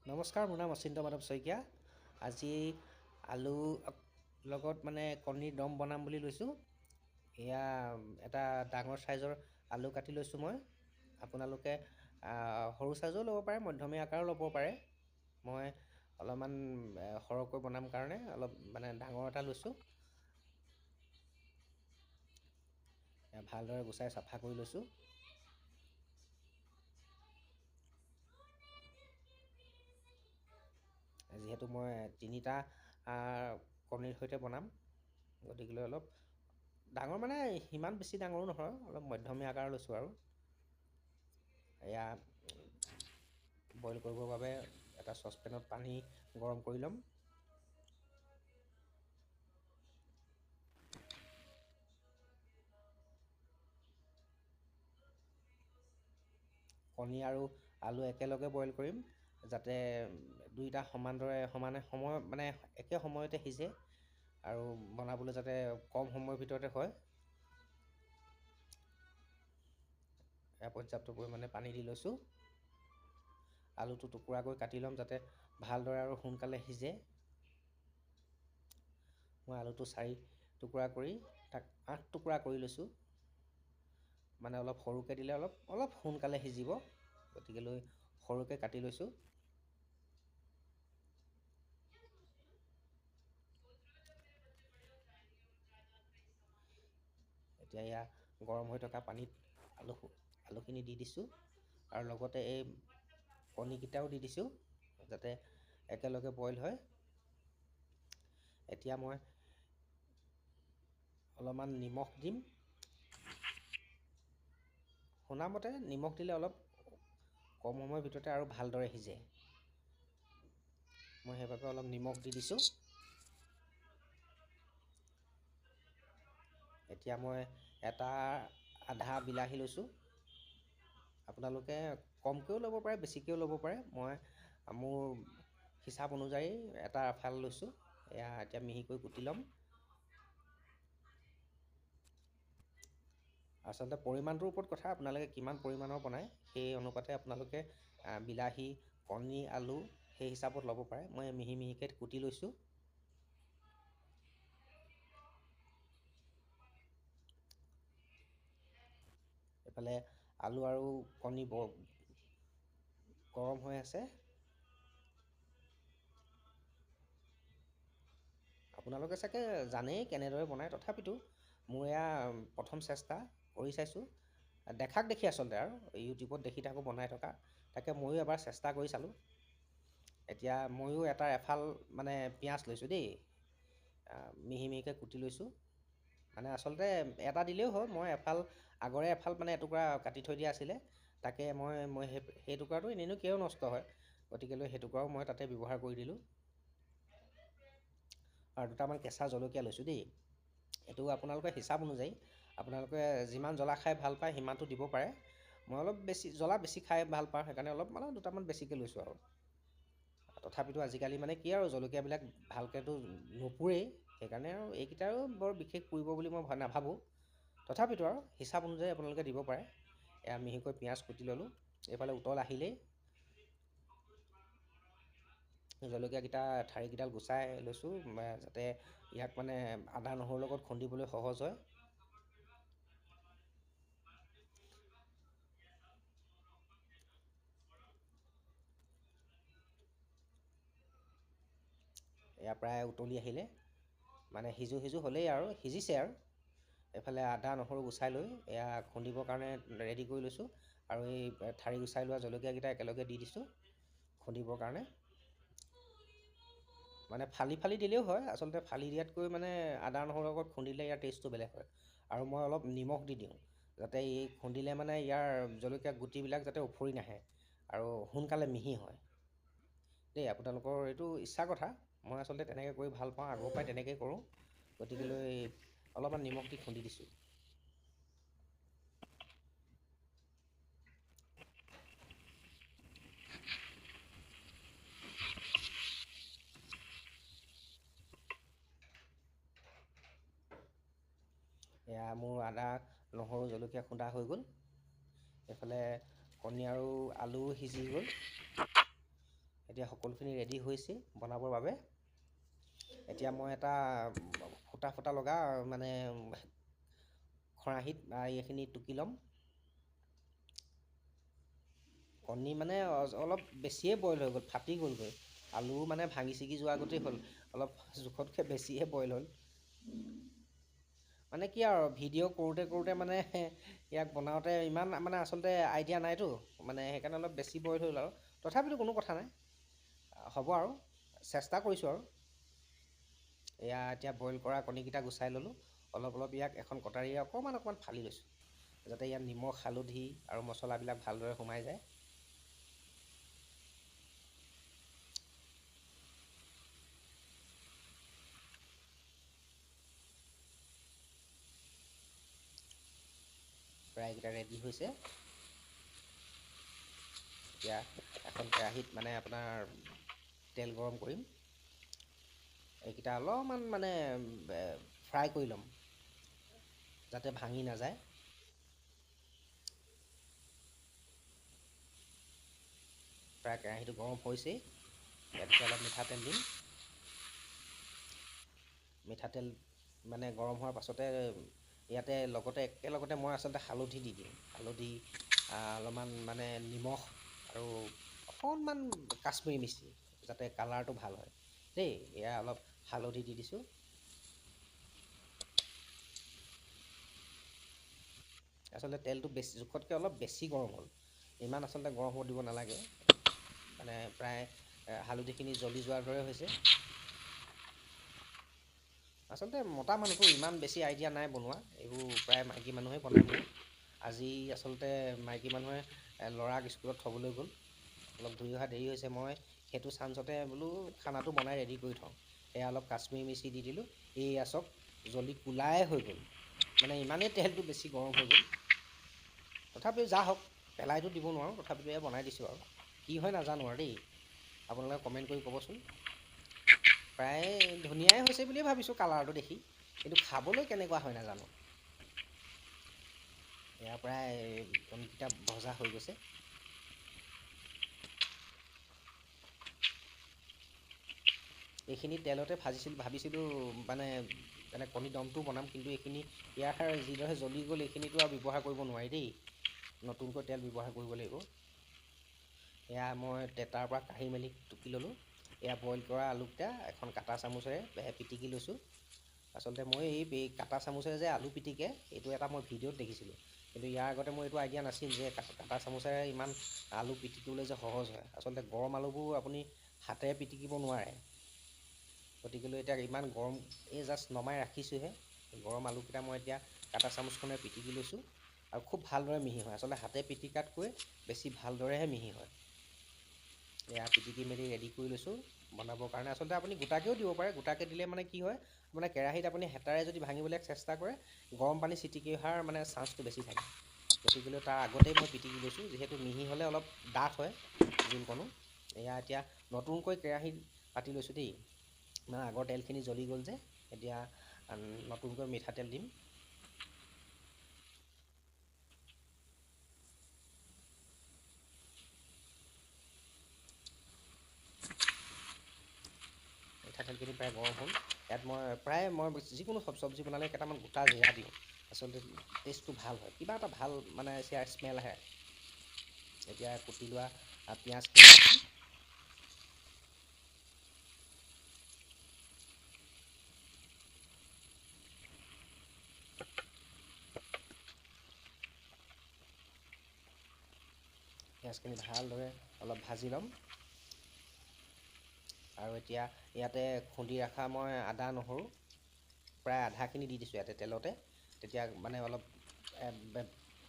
নমস্কাৰ, মোৰ নাম অচিন্ত মাধৱ শইকীয়া। আজি আলু লগত কণীৰ দম বনাম বুলি লৈছোঁ। এয়া এটা ডাঙৰ চাইজৰ আলু কাটি লৈছোঁ মই। আপোনালোকে সৰু চাইজৰো ল'ব পাৰে, মধ্যমীয়া আকাৰো ল'ব পাৰে। মই অলপমান সৰহকৈ বনাম কাৰণে অলপ ডাঙৰ এটা লৈছোঁ। ভালদৰে গুচাই চাফা কৰি লৈছোঁ। যিহেতু মই 3টা কণীৰ সৈতে বনাম, গতিকেলৈ অলপ ডাঙৰ সিমান বেছি ডাঙৰো নহয়, অলপ মধ্যমীয়া আকাৰৰ লৈছোঁ আৰু। এয়া বইল কৰিবৰ বাবে এটা চচপেনত পানী গৰম কৰি ল'ম। কণী আৰু আলু একেলগে বইল কৰিম, যাতে দুইটা সমানে একে সময়তে সিজে আৰু বনাবলৈ যাতে কম সময়ৰ ভিতৰতে হয়। পৰ্যাপ্ত পৰিমাণে পানী দি লৈছোঁ। আলুটো টুকুৰাকৈ কাটি ল'ম যাতে ভালদৰে আৰু সোনকালে সিজে। মই আলুটো 4 টুকুৰা কৰি তাক 8 টুকুৰা কৰি লৈছোঁ। অলপ সৰুকৈ দিলে অলপ সোনকালে সিজিব, গতিকেলৈ সৰুকৈ কাটি লৈছোঁ। এতিয়া এয়া গৰম হৈ থকা পানীত আলুখিনি দি দিছোঁ আৰু লগতে এই কণীকেইটাও দি দিছোঁ যাতে একেলগে বইল হয়। এতিয়া মই অলপমান নিমখ দিম। শুনামতে নিমখ দিলে অলপ কম সময়ৰ ভিতৰতে আৰু ভালদৰে সিজে। মই সেইবাবে অলপ নিমখ দি দিছোঁ। এতিয়া মই এটা আধা বিলাহী লৈছোঁ। আপোনালোকে কমকৈও ল'ব পাৰে, বেছিকৈও ল'ব পাৰে। মই মোৰ হিচাপ অনুযায়ী এটা এফাল লৈছোঁ। এয়া এতিয়া মিহিকৈ কুটি ল'ম। আচলতে পৰিমাণটোৰ ওপৰত কথা, আপোনালোকে কিমান পৰিমাণৰ বনায় সেই অনুপাতে আপোনালোকে বিলাহী, কণী, আলু সেই হিচাপত ল'ব পাৰে। মই মিহি মিহিকৈ কুটি লৈছোঁ। এইফালে আলু আৰু কণী গৰম হৈ আছে। আপোনালোকে চাগে জানেই কেনেদৰে বনায়, তথাপিতো মোৰ এয়া প্ৰথম চেষ্টা কৰি চাইছোঁ। দেখাক দেখি আচলতে আৰু ইউটিউবত দেখি থাকোঁ বনাই থকা, তাকে ময়ো এবাৰ চেষ্টা কৰি চালোঁ। এতিয়া ময়ো এফাল পিঁয়াজ লৈছোঁ দেই, মিহি মিহিকৈ কুটি লৈছোঁ। আচলতে এটা দিলেও হয়, মই আগৰে এফাল এটুকুৰা কাটি থৈ দিয়া আছিলে, তাকে মই সেই টুকুৰাটো এনেইনো কিয় নষ্ট হয়, গতিকেলৈ সেই টুকুৰাও মই তাতে ব্যৱহাৰ কৰি দিলোঁ। আৰু দুটামান কেঁচা জলকীয়া লৈছোঁ দেই। এইটো আপোনালোকৰ হিচাপ অনুযায়ী, আপোনালোকে যিমান জ্বলা খাই ভাল পায় সিমানটো দিব পাৰে। মই অলপ জ্বলা বেছি খাই ভাল পাওঁ, সেইকাৰণে দুটামান বেছিকৈ লৈছোঁ আৰু। তথাপিতো আজিকালি কি আৰু জলকীয়াবিলাক ভালকৈতো নুপুৰেই, সেইকাৰণে আৰু এইকেইটাও বৰ বিশেষ পুৰিব বুলি মই নাভাবোঁ। তথাপিতো আৰু হিচাপ অনুযায়ী আপোনালোকে দিব পাৰে। এয়া মিহিকৈ পিঁয়াজ কুটি ল'লোঁ। এইফালে উতল আহিলেই জলকীয়াকেইটা ঠাৰিকেইডাল গুচাই লৈছোঁ, যাতে ইয়াক আদা নহৰুৰ লগত খুন্দিবলৈ সহজ হয়। এয়া প্ৰায় উতলি আহিলে, সিজো সিজো হ'লেই আৰু সিজিছে আৰু। এইফালে আদা নহৰু গুচাই লৈ এয়া খুন্দিবৰ কাৰণে ৰেডি কৰি লৈছোঁ। আৰু এই ঠাৰি গুচাই লোৱা জলকীয়াকেইটা একেলগে দি দিছোঁ খুন্দিবৰ কাৰণে। ফালি ফালি দিলেও হয়, আচলতে ফালি দিয়াতকৈ আদা নহৰুৰ লগত খুন্দিলে ইয়াৰ টেষ্টটো বেলেগ হয়। আৰু মই অলপ নিমখ দি দিওঁ, যাতে এই খুন্দিলে ইয়াৰ জলকীয়া গুটিবিলাক যাতে উফৰি নাহে আৰু সোনকালে মিহি হয় দেই। আপোনালোকৰ এইটো ইচ্ছাৰ কথা, মই আচলতে তেনেকৈ কৰি ভাল পাওঁ, আগৰ পৰাই তেনেকৈ কৰোঁ, গতিকেলৈ অলপমান নিমখ দি খুন্দি দিছোঁ। এয়া মোৰ আদা নহৰু জলকীয়া খুন্দা হৈ গ'ল। এইফালে কণী আৰু আলু সিজি গ'ল। এতিয়া সকলোখিনি ৰেডি হৈছে বনাবৰ বাবে। এতিয়া মই এটা ফুটা ফুটা লগা মানে খৰাহিত এইখিনি টুকি ল'ম। কণী মানে অলপ বেছিয়ে বইল হৈ গ'ল, ফাটি গ'লগৈ। আলু মানে ভাঙি ছিগি যোৱা গতেই হ'ল, অলপ জোখতকৈ বেছিয়ে বইল হ'ল। মানে কি আৰু ভিডিঅ' কৰোঁতে কৰোঁতে মানে ইয়াক বনাওঁতে ইমান মানে আচলতে আইডিয়া নাইতো, মানে সেইকাৰণে অলপ বেছি বইল হ'ল আৰু। তথাপিতো কোনো কথা নাই, হ'ব আৰু চেষ্টা কৰিছোঁ আৰু। এয়া এতিয়া বইল কৰা কণীকেইটা গুচাই ল'লোঁ। অলপ অলপ ইয়াক এখন কটাৰীৰে অকণমান ফালি লৈছোঁ, যাতে ইয়াত নিমখ হালধি আৰু মছলাবিলাক ভালদৰে সোমাই যায়। প্ৰায় এইকেইটা ৰেডি হৈছে। এতিয়া এখন কেৰাহীত মানে আপোনাৰ তেল গৰম কৰিম। এইকেইটা অলপমান মানে ফ্ৰাই কৰি ল'ম, যাতে ভাঙি নাযায়। প্ৰায় কেৰাহীটো গৰম হৈছেই। ইয়াত অলপ মিঠাতেল দিম। মিঠাতেল মানে গৰম হোৱাৰ পাছতে ইয়াতে একেলগতে মই আচলতে হালধি দি দিওঁ। হালধি, অলপমান মানে নিমখ আৰু অকণমান কাশ্মীৰী মিৰ্চি, যাতে কালাৰটো ভাল হয় দেই। এয়া অলপ হালধি দি দিছোঁ। আচলতে তেলটো জোখতকৈ অলপ বেছি গৰম হ'ল। ইমান আচলতে গৰম হ'ব দিব নালাগে, মানে প্ৰায় হালধিখিনি জ্বলি যোৱাৰ দৰে হৈছে। আচলতে মতা মানুহটো ইমান বেছি আইডিয়া নাই বনোৱা, এইবোৰ প্ৰায় মাইকী মানুহে বনায় মোৰ। আজি আচলতে মাইকী মানুহে ল'ৰাক স্কুলত থ'বলৈ গ'ল, অলপ ঘূৰি অহা দেৰি হৈছে। মই সেইটো চান্সতে বোলো খানাটো বনাই ৰেডি কৰি থওঁ। এয়া অলপ কাশ্মীৰী মিৰ্চি দি দিলোঁ। এয়া চাওক জ্বলি কোলাই হৈ গ'ল, মানে ইমানেই তেলটো বেছি গৰম হৈ গ'ল। তথাপিও যা হওক, পেলাইতো দিব নোৱাৰোঁ, তথাপিতো এয়া বনাই দিছোঁ আৰু। কি হয় নাজানো আৰু দেই, আপোনালোকে কমেণ্ট কৰি ক'বচোন। প্ৰায় ধুনীয়াই হৈছে বুলিয়ে ভাবিছোঁ কালাৰটো দেখি, কিন্তু খাবলৈ কেনেকুৱা হয় নাজানো। এয়া প্ৰায় কণীকেইটা ভজা হৈ গৈছে। এইখিনি তেলতে ভাবিছিলোঁ মানে কণী দমটো বনাম, কিন্তু এইখিনি ইয়াৰ যিদৰে জ্বলি গ'ল, এইখিনিতো আৰু ব্যৱহাৰ কৰিব নোৱাৰি দেই। নতুনকৈ তেল ব্যৱহাৰ কৰিব লাগিব। এয়া মই তাৰ পৰা কাঢ়ি মেলি টুকি ল'লোঁ। এয়া বইল কৰা আলুকেইটা এখন কাটা চামুচেৰে পিটিকি লৈছোঁ। আচলতে মই এই কাটা চামুচেৰে যে আলু পিটিকে, এইটো এটা মই ভিডিঅ'ত দেখিছিলোঁ, কিন্তু ইয়াৰ আগতে মই এইটো আইডিয়া নাছিল যে কাটা চামুচেৰে ইমান আলু পিটিকিবলৈ যে সহজ হয়। আচলতে গৰম আলুবোৰ আপুনি হাতেৰে পিটিকিব নোৱাৰে। গতিকেলৈ এতিয়া ইমান গৰম, এই জাষ্ট নমাই ৰাখিছোঁহে। গৰম আলুকেইটা মই এতিয়া কাটা চামুচখনেৰে পিটিকি লৈছোঁ, আৰু খুব ভালদৰে মিহি হয়। আচলতে হাতে পিটিকাতকৈ বেছি ভালদৰেহে মিহি হয়। এয়া পিটিকি মেলি ৰেডি কৰি লৈছোঁ বনাবৰ কাৰণে। আচলতে আপুনি গোটাকৈও দিব পাৰে। গোটাকৈ দিলে মানে কি হয়, মানে কেৰাহীত আপুনি হেতাৰে যদি ভাঙিবলৈ চেষ্টা কৰে, গৰম পানী ছিটিকি অহাৰ মানে চান্সটো বেছি থাকে। গতিকেলৈ তাৰ আগতেই মই পিটিকি লৈছোঁ, যিহেতু মিহি হ'লে অলপ ডাঠ হয় জোলকণো। এয়া এতিয়া নতুনকৈ কেৰাহী পাতি লৈছোঁ দেই, মানে আগৰ তেলখিনি জ্বলি গ'ল যে। এতিয়া নতুনকৈ মিঠাতেল দিম। মিঠাতেলখিনি প্ৰায় গৰম হ'ল। ইয়াত মই যিকোনো চব্জি বনালে কেইটামান গোটা জিৰা দিওঁ। আচলতে টেষ্টটো ভাল হয়, কিবা এটা ভাল মানে স্মেল আহে। এতিয়া কুটি লোৱা পিঁয়াজখিনি ভালদৰে অলপ ভাজি ল'ম। আৰু এতিয়া ইয়াতে খুন্দি ৰখা মই আদা নহৰু প্ৰায় আধাখিনি দি দিছোঁ ইয়াতে তেলতে। তেতিয়া মানে অলপ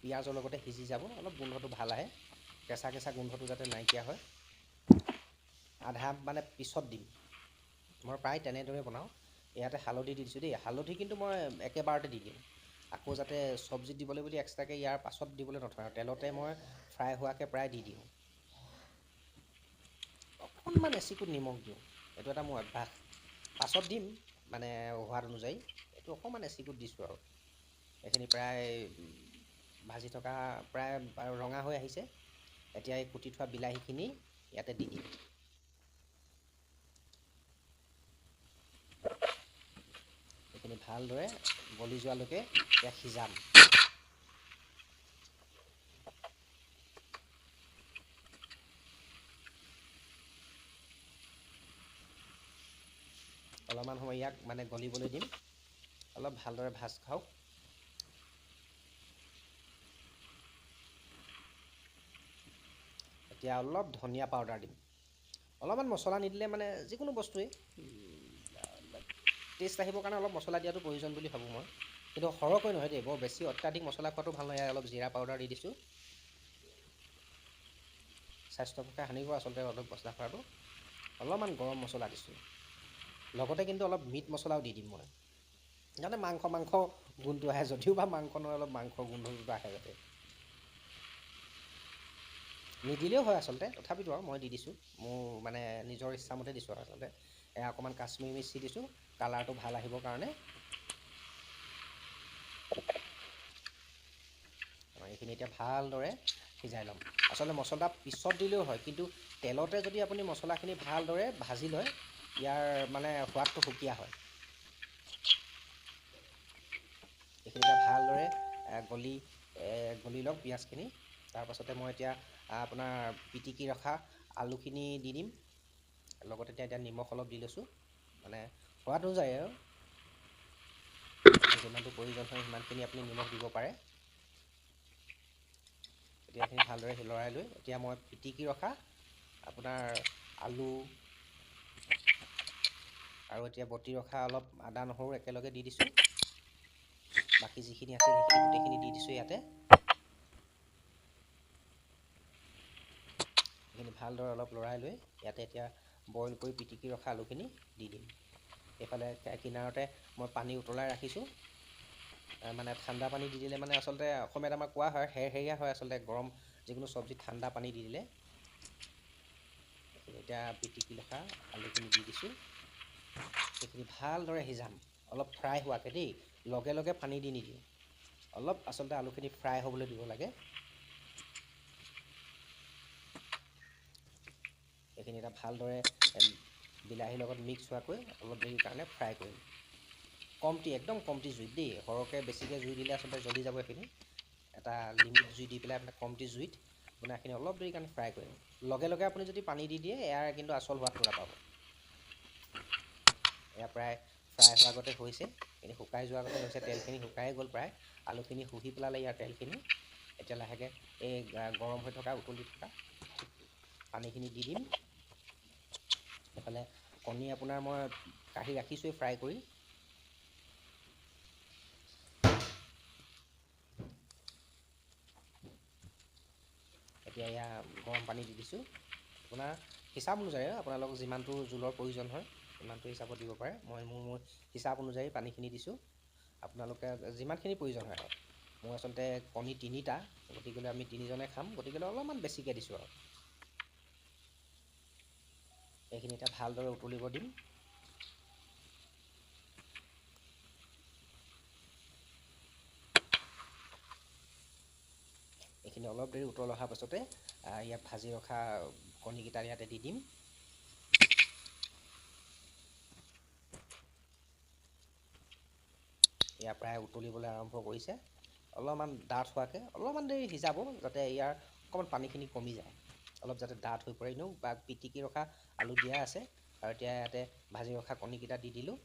পিঁয়াজৰ লগতে সিজি যাব, অলপ গোন্ধটো ভাল আহে। কেঁচা কেঁচা গোন্ধটো যাতে নাইকিয়া হয়। আধা মানে পিছত দিম, মই প্ৰায় তেনেদৰে বনাওঁ। ইয়াতে হালধি দি দিছোঁ দেই। হালধি কিন্তু মই একেবাৰতে দি দিম, আকৌ যাতে চব্জিত দিবলৈ বুলি এক্সট্ৰাকৈ ইয়াৰ পাছত দিবলৈ নথওঁ, আৰু তেলতে মই ফ্ৰাই হোৱাকৈ প্ৰায় দি দিওঁ। অকণমান এচিকুট নিমখ দিওঁ, এইটো এটা মোৰ অভ্যাস। পাছত দিম মানে সোৱাদ অনুযায়ী, এইটো অকণমান এচিকুট দিছোঁ আৰু। এইখিনি প্ৰায় ভাজি থকা প্ৰায় ৰঙা হৈ আহিছে। এতিয়া এই কুটি থোৱা বিলাহীখিনি ইয়াতে দি দিম। ভালদৰে গলি যোৱালৈকে এতিয়া সিজাম। অলপমান সময় ইয়াক মানে গলিবলৈ দিম, অলপ ভালদৰে ভাজ খাওক। এতিয়া অলপ ধনিয়া পাউডাৰ দিম। অলপমান মছলা নিদিলে মানে যিকোনো বস্তুৱেই টেষ্ট আহিবৰ কাৰণে অলপ মছলা দিয়াটো প্ৰয়োজন বুলি ভাবোঁ মই, কিন্তু সৰহকৈ নহয় দেই, বৰ বেছি অত্যাধিক মছলা খোৱাটো ভাল নহয়। অলপ জিৰা পাউডাৰ দি দিছোঁ। স্বাস্থ্যৰ পক্ষে হানিকৰ আচলতে অলপ মছলা খোৱাটো। অলপমান গৰম মছলা দিছোঁ, লগতে কিন্তু অলপ মিট মছলাও দি দিম মই, যাতে মাংস গোন্ধটো আহে, যদিও বা মাংস নহয় অলপ মাংস গোন্ধটো আহে যাতে। নিদিলেও হয় আচলতে, তথাপিতো আৰু মই দি দিছোঁ, মোৰ মানে নিজৰ ইচ্ছামতে দিছোঁ আৰু আচলতে। অকণমান কাশ্মীৰী মিৰ্চি দিছোঁ কালাৰটো ভাল আহিবৰ কাৰণে। এইখিনি এতিয়া ভালদৰে সিজাই ল'ম। আচলতে মছলা পিছত দিলেও হয়, কিন্তু তেলতে যদি আপুনি মছলাখিনি ভালদৰে ভাজি লয়, ইয়াৰ মানে সোৱাদটো সুকীয়া হয়। এইখিনি এতিয়া ভালদৰে গলি লওক পিঁয়াজখিনি। তাৰপাছতে মই এতিয়া আপোনাৰ পিটিকি ৰখা আলুখিনি দি দিম। লগতে এতিয়া নিমখ অলপ দি লৈছোঁ, মানে সোৱাদ অনুযায়ী আৰু যিমানটো প্ৰয়োজন হয় সিমানখিনি আপুনি নিমখ দিব পাৰে। এতিয়া এইখিনি ভালদৰে লৰাই লৈ এতিয়া মই পিটিকি ৰখা আপোনাৰ আলু আৰু এতিয়া বটি ৰখা অলপ আদা নহৰু একেলগে দি দিছোঁ। বাকী যিখিনি আছিল সেইখিনি গোটেইখিনি দি দিছোঁ ইয়াতে। এইখিনি ভালদৰে অলপ লৰাই লৈ ইয়াতে এতিয়া বইল কৰি পিটিকি ৰখা আলুখিনি দি দিম। এইফালে কিনাৰতে মই পানী উতলাই ৰাখিছোঁ, মানে ঠাণ্ডা পানী দি দিলে মানে আচলতে অসমীয়াত আমাৰ কোৱা হয় হেৰহেৰীয়া হয় আচলতে, গৰম যিকোনো চব্জিত ঠাণ্ডা পানী দি দিলে। এতিয়া পিটিকি ৰখা আলুখিনি দি দিছোঁ। সেইখিনি ভালদৰে সিজাম, অলপ ফ্ৰাই হোৱাকৈ দেই, লগে লগে পানী দি নিদিওঁ, অলপ আচলতে আলুখিনি ফ্ৰাই হ'বলৈ দিব লাগে। এইখিনি এটা ভালদৰে বিলাহীৰ লগত মিক্স হোৱাকৈ অলপ দেৰিৰ কাৰণে ফ্ৰাই কৰিম। একদম কমটি জুইত দেই, সৰহকৈ বেছিকৈ জুই দিলে আচলতে জ্বলি যাব। এইখিনি এটা লিমিট জুই দি পেলাই মানে কমটি জুইত আপোনাৰ এইখিনি অলপ দেৰি কাৰণে ফ্ৰাই কৰিম। লগে লগে আপুনি যদি পানী দি দিয়ে ইয়াৰ কিন্তু আচল সোৱাদটো নাপাব। এয়া প্ৰায় ফ্ৰাই হোৱাৰ আগতে হৈছে, এইখিনি শুকাই যোৱাৰ আগতে হৈছে, তেলখিনি শুকাই গ'ল প্ৰায়, আলুখিনি শুহি পেলালে ইয়াৰ তেলখিনি। এতিয়া লাহেকৈ এই গৰম হৈ থকা উতলি থকা পানীখিনি দি দিম। এইফালে কণী আপোনাৰ মই কাঢ়ি ৰাখিছোঁৱেই ফ্ৰাই কৰি। এতিয়া এয়া গৰম পানী দি দিছোঁ, আপোনাৰ হিচাপ অনুযায়ী আপোনালোক যিমানটো জোলৰ প্ৰয়োজন হয় সিমানটো হিচাপত দিব পাৰে। মই মোৰ হিচাপ অনুযায়ী পানীখিনি দিছোঁ, আপোনালোকে যিমানখিনি প্ৰয়োজন হয় আৰু। মোৰ আচলতে কণী 3টা, গতিকেলৈ আমি 3জনে খাম, গতিকেলৈ অলপমান বেছিকৈ দিছোঁ আৰু। এইখিনি এতিয়া ভালদৰে উতলিব দিম। এইখিনি অলপ দেৰি উতল অহাৰ পাছতে ইয়াত ভাজি ৰখা কণীকেইটা ইয়াতে দি দিম। এয়া প্ৰায় উতলিবলৈ আৰম্ভ কৰিছে। অলপমান ডাঠ হোৱাকৈ অলপমান দেৰি সিজাব, যাতে ইয়াৰ অকণমান পানীখিনি কমি যায়, অলপ যাতে ডাঠ হৈ পৰে। এনেও বা পিটিকি ৰখা আলু দিয়া আছে, আৰু এতিয়া ইয়াতে ভাজি ৰখা কণীকেইটা দি দিলোঁ।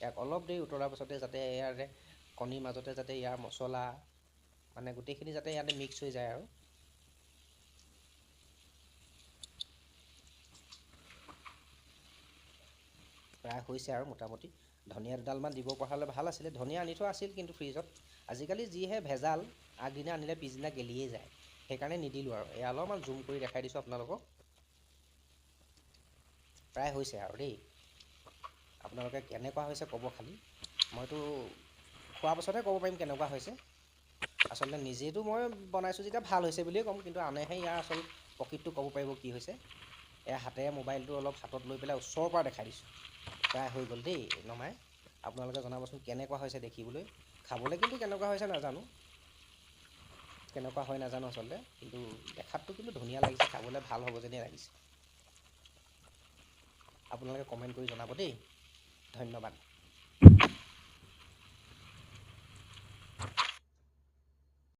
ইয়াক অলপ দেৰি উতলাৰ পাছতে যাতে ইয়াৰ কণীৰ মাজতে যাতে ইয়াৰ মছলা মানে গোটেইখিনি যাতে ইয়াতে মিক্স হৈ যায় আৰু। প্ৰায় হৈছে আৰু মোটামুটি। ধনিয়া দুডালমান দিব পৰা হ'লে ভাল আছিলে, ধনিয়া আনি থোৱা আছিল কিন্তু ফ্ৰিজত। আজিকালি যিহে ভেজাল, আগদিনা আনিলে পিছদিনা গেলিয়ে যায়, সেইকাৰণে নিদিলোঁ আৰু। এয়া অলপমান জুম কৰি দেখাই দিছোঁ আপোনালোকক। প্ৰায় হৈছে আৰু দেই। আপোনালোকে কেনেকুৱা হৈছে ক'ব খালি, মইতো খোৱাৰ পাছতহে ক'ব পাৰিম কেনেকুৱা হৈছে। আচলতে নিজেতো মই বনাইছোঁ যেতিয়া ভাল হৈছে বুলিয়ে ক'ম, কিন্তু আনেহে ইয়াৰ আচল প্ৰকৃতটো ক'ব পাৰিব কি হৈছে। এয়া হাতেৰে মোবাইলটো অলপ হাতত লৈ পেলাই ওচৰৰ পৰা দেখাই দিছোঁ। প্ৰায় হৈ গ'ল দেই নমাই। আপোনালোকে জনাবচোন কেনেকুৱা হৈছে দেখিবলৈ। খাবলৈ কিন্তু কেনেকুৱা হৈছে নাজানো, কেনেকুৱা হয় নাজানো আচলতে, কিন্তু দেখাতটো কিন্তু ধুনীয়া লাগিছে, খাবলৈ ভাল হ'ব যেনেই লাগিছে। আপোনালোকে কমেণ্ট কৰি জনাব দেই। ধন্যবাদ।